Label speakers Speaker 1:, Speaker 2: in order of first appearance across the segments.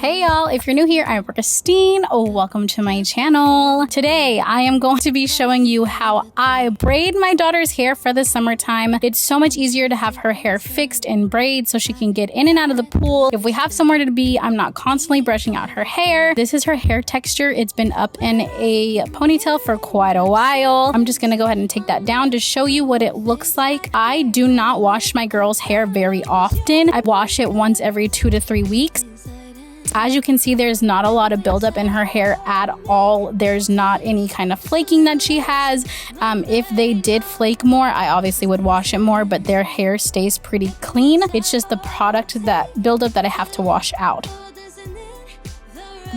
Speaker 1: Hey y'all, if you're new here, I'm April.Kristine. Welcome to my channel. Today, I am going to be showing you how I braid my daughter's hair for the summertime. It's so much easier to have her hair fixed in braids so she can get in and out of the pool. If we have somewhere to be, I'm not constantly brushing out her hair. This is her hair texture. It's been up in a ponytail for quite a while. I'm just gonna go ahead and take that down to show you what it looks like. I do not wash my girl's hair very often. I wash it once every 2 to 3 weeks. As you can see, there's not a lot of buildup in her hair at all. There's not any kind of flaking that she has. If they did flake more, I obviously would wash it more, but their hair stays pretty clean. It's just the product, that buildup, that I have to wash out.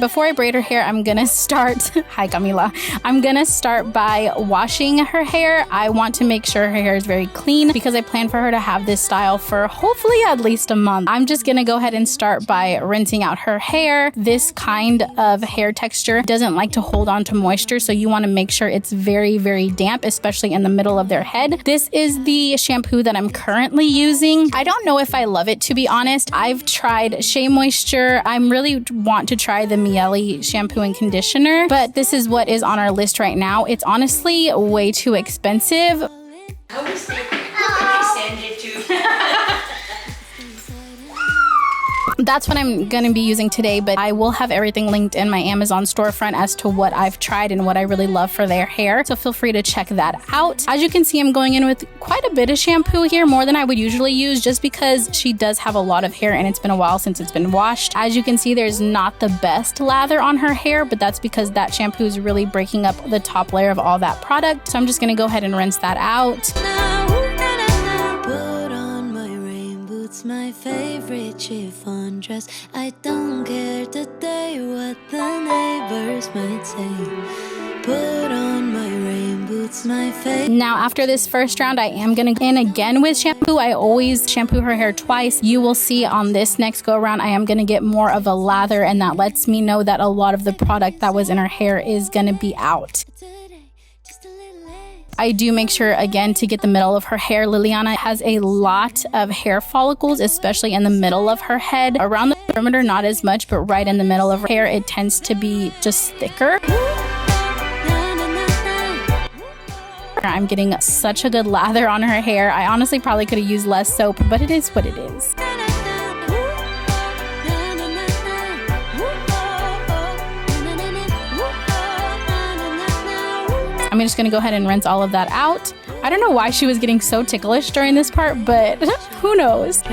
Speaker 1: Before I braid her hair, I'm gonna start, hi Camila, I'm gonna start by washing her hair. I want to make sure her hair is very clean because I plan for her to have this style for hopefully at least a month. I'm just gonna go ahead and start by rinsing out her hair. This kind of hair texture doesn't like to hold on to moisture, so you wanna make sure it's very, very damp, especially in the middle of their head. This is the shampoo that I'm currently using. I don't know if I love it, to be honest. I've tried Shea Moisture. I really want to try the Miele shampoo and conditioner, but this is what is on our list right now. It's honestly way too expensive. That's what I'm going to be using today, but I will have everything linked in my Amazon storefront as to what I've tried and what I really love for their hair. So feel free to check that out. As you can see, I'm going in with quite a bit of shampoo here, more than I would usually use, just because she does have a lot of hair and it's been a while since it's been washed. As you can see, there's not the best lather on her hair, but that's because that shampoo is really breaking up the top layer of all that product. So I'm just going to go ahead and rinse that out. My favorite chiffon dress. I don't care today what the neighbors might say. Put on my rain boots, my face. Now after this first round, I am gonna go in again with shampoo. I always shampoo her hair twice. You will see on this next go around, I am gonna get more of a lather, and that lets me know that a lot of the product that was in her hair is gonna be out. I do make sure, again, to get the middle of her hair. Liliana has a lot of hair follicles, especially in the middle of her head. Around the perimeter, not as much, but right in the middle of her hair, it tends to be just thicker. I'm getting such a good lather on her hair. I honestly probably could have used less soap, but it is what it is. I'm just gonna go ahead and rinse all of that out. I don't know why she was getting so ticklish during this part, but who knows?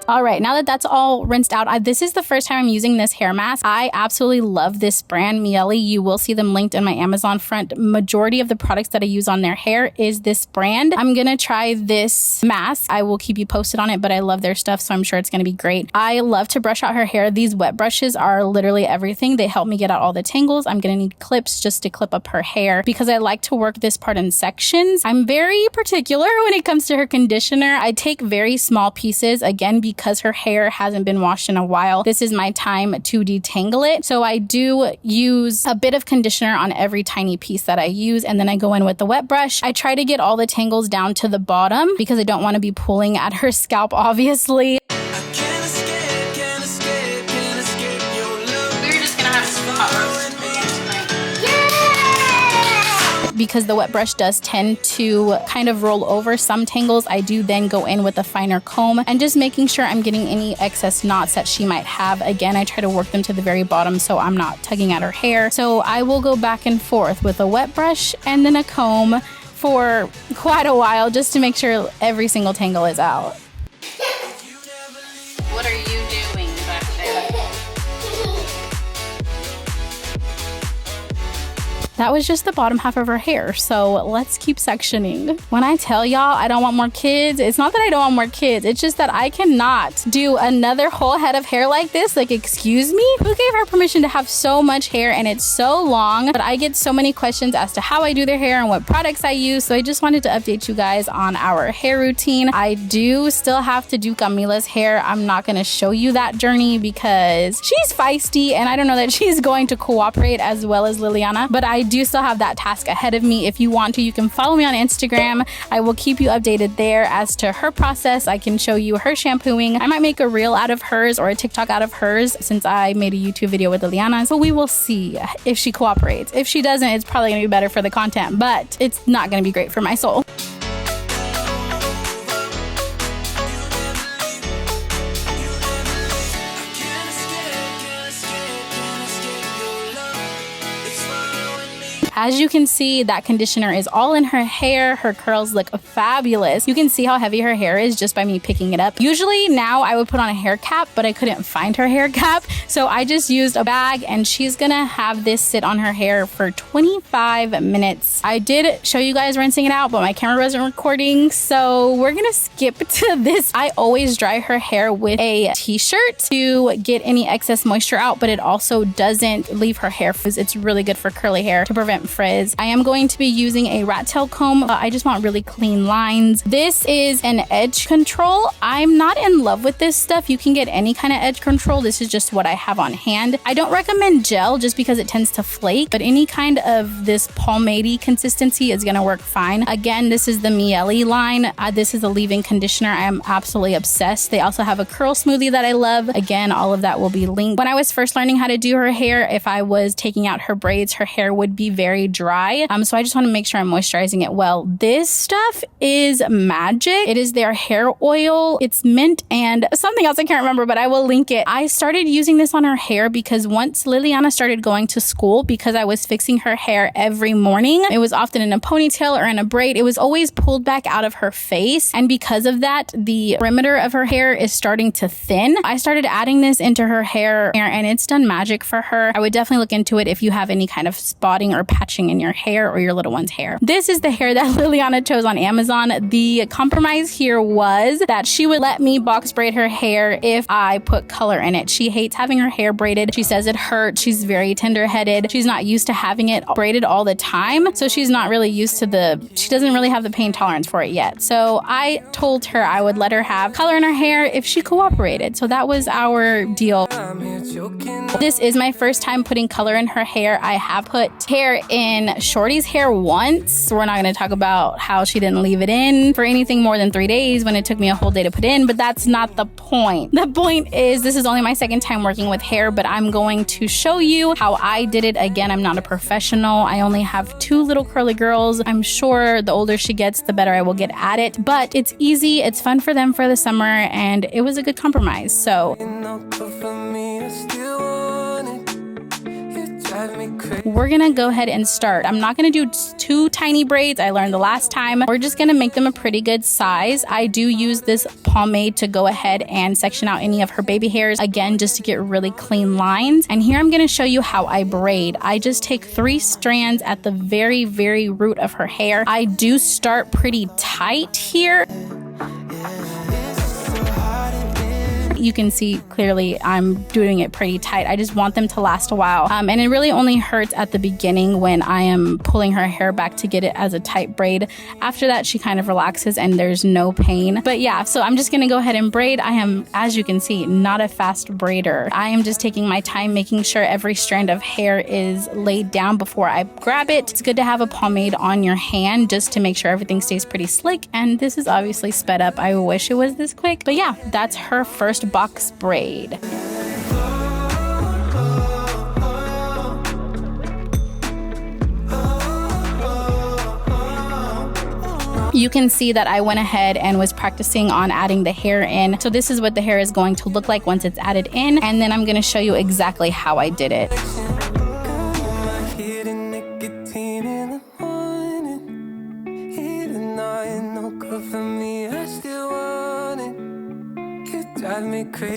Speaker 1: All right, now that that's all rinsed out, this is the first time I'm using this hair mask. I absolutely love this brand, Miele. You will see them linked in my Amazon front. Majority of the products that I use on their hair is this brand. I'm gonna try this mask. I will keep you posted on it, but I love their stuff, so I'm sure it's gonna be great. I love to brush out her hair. These wet brushes are literally everything. They help me get out all the tangles. I'm gonna need clips just to clip up her hair because I like to work this part in sections. I'm very particular when it comes to her conditioner. I take very small pieces, again, because her hair hasn't been washed in a while. This is my time to detangle it. So I do use a bit of conditioner on every tiny piece that I use, and then I go in with the wet brush. I try to get all the tangles down to the bottom because I don't want to be pulling at her scalp, obviously. Because the wet brush does tend to kind of roll over some tangles, I do then go in with a finer comb and just making sure I'm getting any excess knots that she might have. Again, I try to work them to the very bottom so I'm not tugging at her hair. So I will go back and forth with a wet brush and then a comb for quite a while just to make sure every single tangle is out. What are you doing back there? That was just the bottom half of her hair, so let's keep sectioning. When I tell y'all I don't want more kids, it's not that I don't want more kids, it's just that I cannot do another whole head of hair like this. Like, excuse me? Who gave her permission to have so much hair and it's so long? But I get so many questions as to how I do their hair and what products I use, so I just wanted to update you guys on our hair routine. I do still have to do Camila's hair. I'm not gonna show you that journey because she's feisty and I don't know that she's going to cooperate as well as Liliana, but I do still have that task ahead of me. If you want to, you can follow me on Instagram. I will keep you updated there as to her process. I can show you her shampooing. I might make a reel out of hers or a TikTok out of hers since I made a YouTube video with Liliana. So we will see if she cooperates. If she doesn't, it's probably gonna be better for the content, but it's not gonna be great for my soul. As you can see, that conditioner is all in her hair. Her curls look fabulous. You can see how heavy her hair is just by me picking it up. Usually now I would put on a hair cap, but I couldn't find her hair cap. So I just used a bag, and she's gonna have this sit on her hair for 25 minutes. I did show you guys rinsing it out, but my camera wasn't recording. So we're gonna skip to this. I always dry her hair with a t-shirt to get any excess moisture out, but it also doesn't leave her hair frizz. It's really good for curly hair to prevent frizz. I am going to be using a rat tail comb. I just want really clean lines. This is an edge control. I'm not in love with this stuff. You can get any kind of edge control. This is just what I have on hand. I don't recommend gel just because it tends to flake, but any kind of this pomade-y consistency is gonna work fine. Again, this is the Miele line. This is a leave-in conditioner. I am absolutely obsessed. They also have a curl smoothie that I love. Again, all of that will be linked. When I was first learning how to do her hair, if I was taking out her braids, her hair would be very dry. So I just want to make sure I'm moisturizing it well. This stuff is magic. It is their hair oil. It's mint and something else I can't remember, but I will link it. I started using this on her hair because once Liliana started going to school, because I was fixing her hair every morning, it was often in a ponytail or in a braid. It was always pulled back out of her face. And because of that, the perimeter of her hair is starting to thin. I started adding this into her hair and it's done magic for her. I would definitely look into it if you have any kind of spotting or patching in your hair or your little one's hair. This is the hair that Liliana chose on Amazon. The compromise here was that she would let me box braid her hair if I put color in it. She hates having her hair braided. She says it hurts. She's very tender-headed. She's not used to having it braided all the time. So she's not really used to she doesn't really have the pain tolerance for it yet. So I told her I would let her have color in her hair if she cooperated. So that was our deal. This is my first time putting color in her hair. I have put hair in Shorty's hair once. We're not going to talk about how she didn't leave it in for anything more than 3 days when it took me a whole day to put in, but that's not the point. The point is this is only my second time working with hair, but I'm going to show you how I did it. Again, I'm not a professional. I only have 2 little curly girls. I'm sure the older she gets, the better I will get at it, but it's easy. It's fun for them for the summer, and it was a good compromise. So we're gonna go ahead and start. I'm not gonna do 2 tiny braids. I learned the last time. We're just gonna make them a pretty good size. I do use this pomade to go ahead and section out any of her baby hairs, again, just to get really clean lines. And here I'm gonna show you how I braid. I just take 3 strands at the very, very root of her hair. I do start pretty tight here. You can see clearly I'm doing it pretty tight. I just want them to last a while. And it really only hurts at the beginning when I am pulling her hair back to get it as a tight braid. After that, she kind of relaxes and there's no pain. But yeah, so I'm just gonna go ahead and braid. I am, as you can see, not a fast braider. I am just taking my time, making sure every strand of hair is laid down before I grab it. It's good to have a pomade on your hand just to make sure everything stays pretty slick. And this is obviously sped up. I wish it was this quick. But yeah, that's her first box braid. You can see that I went ahead and was practicing on adding the hair in. So this is what the hair is going to look like once it's added in, and then I'm going to show you exactly how I did it.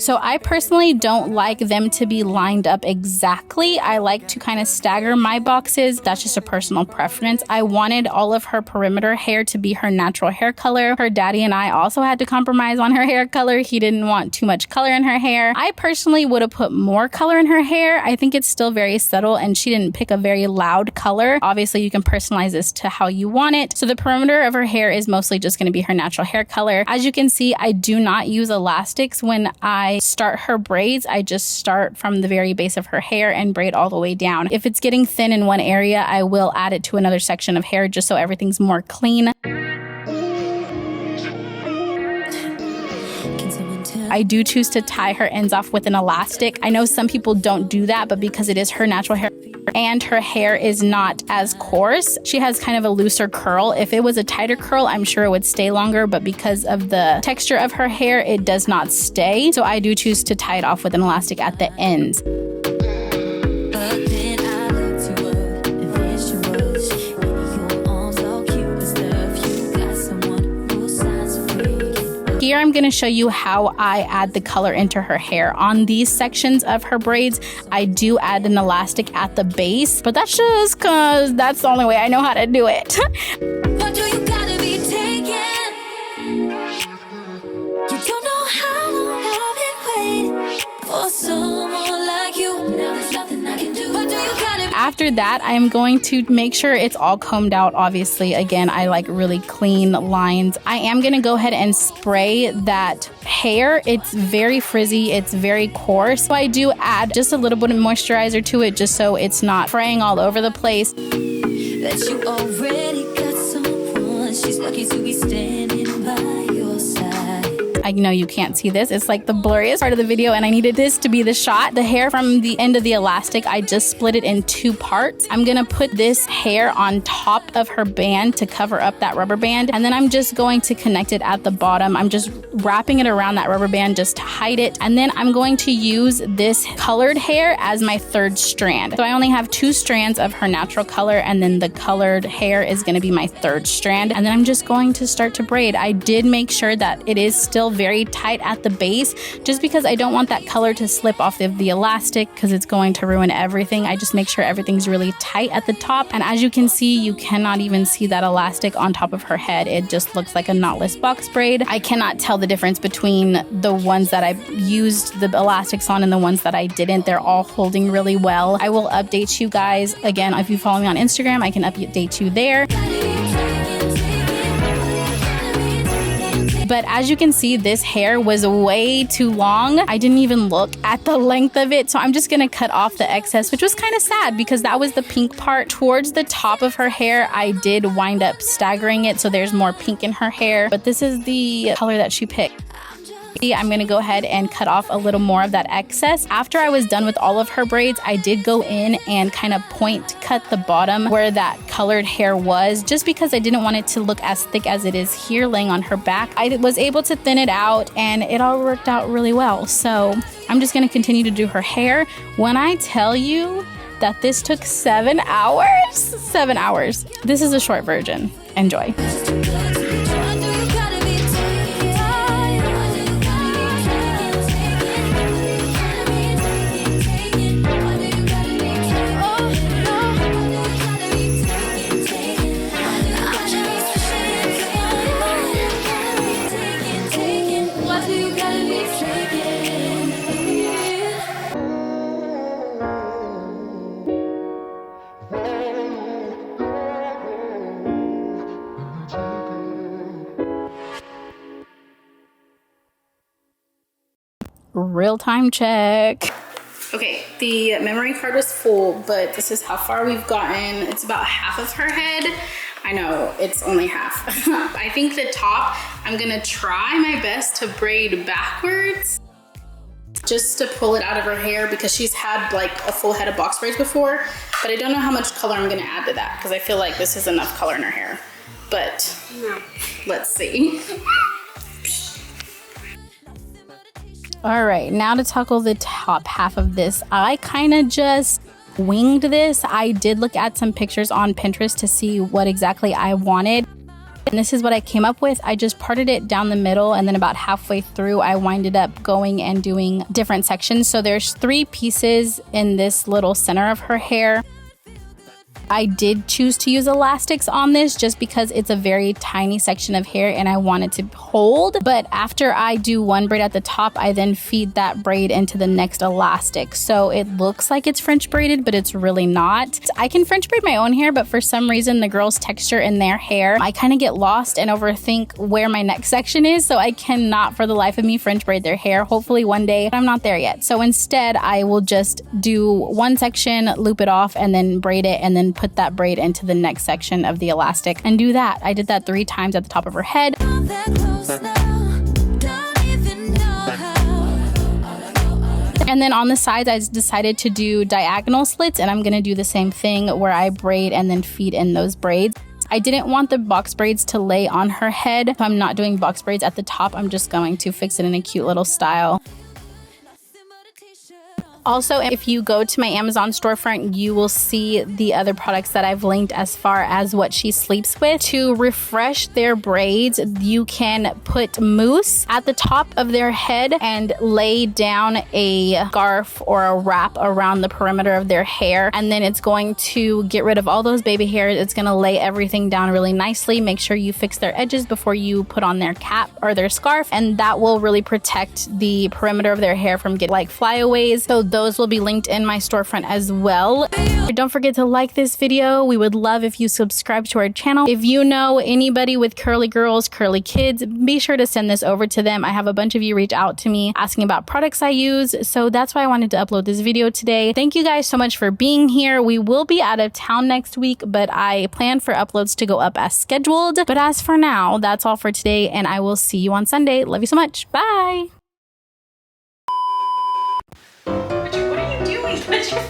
Speaker 1: So I personally don't like them to be lined up exactly. I like to kind of stagger my boxes. That's just a personal preference. I wanted all of her perimeter hair to be her natural hair color. Her daddy and I also had to compromise on her hair color. He didn't want too much color in her hair. I personally would have put more color in her hair. I think it's still very subtle and she didn't pick a very loud color. Obviously, you can personalize this to how you want it. So the perimeter of her hair is mostly just going to be her natural hair color. As you can see, I do not use elastics when I start her braids, I just start from the very base of her hair and braid all the way down. If it's getting thin in one area, I will add it to another section of hair just so everything's more clean. I do choose to tie her ends off with an elastic. I know some people don't do that, but because it is her natural hair and her hair is not as coarse, she has kind of a looser curl. If it was a tighter curl, I'm sure it would stay longer, but because of the texture of her hair, it does not stay. So I do choose to tie it off with an elastic at the ends. Here I'm going to show you how I add the color into her hair. On these sections of her braids, I do add an elastic at the base, but that's just because that's the only way I know how to do it.
Speaker 2: What do you gotta be taken? You don't know how long I've been waiting for someone like you. Now there's nothing I can do. What do you gotta be?
Speaker 1: After that, I'm going to make sure it's all combed out. Obviously, again, I like really clean lines. I am going to go ahead and spray that hair. It's very frizzy. It's very coarse. So I do add just a little bit of moisturizer to it just so it's not fraying all over the place.
Speaker 2: That you already got someone. She's lucky to be standing by your side.
Speaker 1: I know you can't see this. It's like the blurriest part of the video, and I needed this to be the shot. The hair from the end of the elastic, I just split it in two parts. I'm gonna put this hair on top of her band to cover up that rubber band, and then I'm just going to connect it at the bottom. I'm just wrapping it around that rubber band just to hide it, and then I'm going to use this colored hair as my third strand. So I only have 2 strands of her natural color, and then the colored hair is gonna be my third strand, and then I'm just going to start to braid. I did make sure that it is still very tight at the base just because I don't want that color to slip off of the elastic because it's going to ruin everything. I just make sure everything's really tight at the top, and as you can see, you cannot even see that elastic on top of her head. It just looks like a knotless box braid. I cannot tell the difference between the ones that I used the elastics on and the ones that I didn't. They're all holding really well. I will update you guys again. If you follow me on Instagram, I can update you there. But as you can see, this hair was way too long. I didn't even look at the length of it. So I'm just gonna cut off the excess, which was kind of sad because that was the pink part. Towards the top of her hair, I did wind up staggering it so there's more pink in her hair. But this is the color that she picked. I'm going to go ahead and cut off a little more of that excess. After I was done with all of her braids, I did go in and kind of point cut the bottom where that colored hair was, just because I didn't want it to look as thick as it is here laying on her back. I was able to thin it out and it all worked out really well. So I'm just going to continue to do her hair. When I tell you that this took 7 hours, 7 hours. This is a short version. Enjoy. Real-time check. Okay, the memory card was full, but this is how far we've gotten. It's about half of her head. I know, it's only half. I think the top, I'm gonna try my best to braid backwards just to pull it out of her hair because she's had like a full head of box braids before, but I don't know how much color I'm gonna add to that because I feel like this is enough color in her hair. But let's see. All right, now to tackle the top half of this. I kind of just winged this. I did look at some pictures on Pinterest to see what exactly I wanted. And this is what I came up with. I just parted it down the middle, and then about halfway through, I winded up going and doing different sections. So there's 3 pieces in this little center of her hair. I did choose to use elastics on this just because it's a very tiny section of hair and I want it to hold. But after I do one braid at the top, I then feed that braid into the next elastic. So it looks like it's French braided, but it's really not. I can French braid my own hair, but for some reason the girls' texture in their hair, I kind of get lost and overthink where my next section is. So I cannot for the life of me French braid their hair. Hopefully one day, but I'm not there yet. So instead I will just do one section, loop it off, and then braid it, and then put that braid into the next section of the elastic and do that. I did that 3 times at the top of her head. And then on the sides, I decided to do diagonal slits, and I'm gonna do the same thing where I braid and then feed in those braids. I didn't want the box braids to lay on her head, so I'm not doing box braids at the top. I'm just going to fix it in a cute little style. Also, if you go to my Amazon storefront, you will see the other products that I've linked as far as what she sleeps with. To refresh their braids, you can put mousse at the top of their head and lay down a scarf or a wrap around the perimeter of their hair. And then it's going to get rid of all those baby hairs. It's going to lay everything down really nicely. Make sure you fix their edges before you put on their cap or their scarf. And that will really protect the perimeter of their hair from getting like flyaways. So those will be linked in my storefront as well. Don't forget to like this video. We would love if you subscribe to our channel. If you know anybody with curly girls, curly kids, be sure to send this over to them. I have a bunch of you reach out to me asking about products I use, so that's why I wanted to upload this video today. Thank you guys so much for being here. We will be out of town next week, but I plan for uploads to go up as scheduled. But as for now, that's all for today, and I will see you on Sunday. Love you so much. Bye.
Speaker 3: What are you doing? Put your